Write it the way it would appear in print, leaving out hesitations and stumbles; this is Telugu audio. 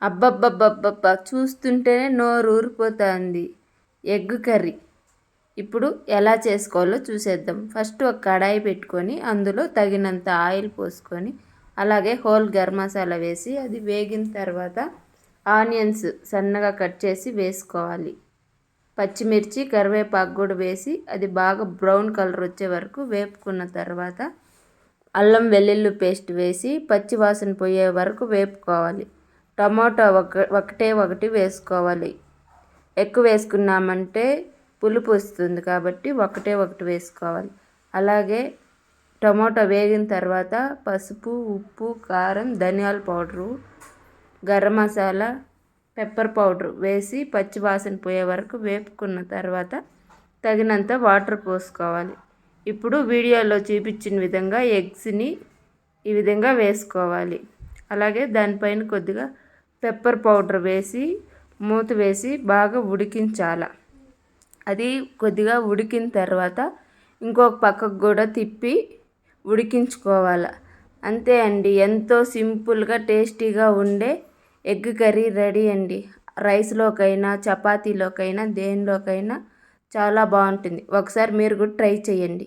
అబ్బబ్బబ్బబ్బబ్బా! చూస్తుంటేనే నోరు ఊరిపోతుంది. Egg curry. ఇప్పుడు ఎలా చేసుకోవాలో చూసేద్దాం. ఫస్ట్ ఒక కడాయి పెట్టుకొని అందులో తగినంత ఆయిల్ పోసుకొని అలాగే హోల్ గరం మసాలా వేసి అది వేగిన తర్వాత ఆనియన్స్ సన్నగా కట్ చేసి వేసుకోవాలి. పచ్చిమిర్చి కరివేపాకు కూడా వేసి అది బాగా బ్రౌన్ కలర్ వచ్చే వరకు వేపుకున్న తర్వాత అల్లం వెల్లుల్లి పేస్ట్ వేసి పచ్చి వాసన పోయే వరకు వేపుకోవాలి. టమాటా ఒకటి వేసుకోవాలి. ఎక్కువ వేసుకున్నామంటే పులుపు వస్తుంది కాబట్టి ఒకటి వేసుకోవాలి. అలాగే టమాటా వేగిన తర్వాత పసుపు, ఉప్పు, కారం, ధనియాల powder, garam masala, pepper powder వేసి పచ్చి వాసన పోయే వరకు వేపుకున్న తర్వాత తగినంత వాటర్ పోసుకోవాలి. ఇప్పుడు వీడియోలో చూపించిన విధంగా ఎగ్స్ని ఈ విధంగా వేసుకోవాలి. అలాగే దానిపైన కొద్దిగా పెప్పర్ పౌడర్ వేసి మూత వేసి బాగా ఉడికించాలి. అది కొద్దిగా ఉడికిన తర్వాత ఇంకొక పక్కకు కూడా తిప్పి ఉడికించుకోవాలి. అంతే అండి, ఎంతో సింపుల్గా టేస్టీగా ఉండే ఎగ్ కర్రీ రెడీ అండి. రైస్లోకైనా చపాతీలోకైనా దేనిలోకైనా చాలా బాగుంటుంది. ఒకసారి మీరు కూడా ట్రై చేయండి.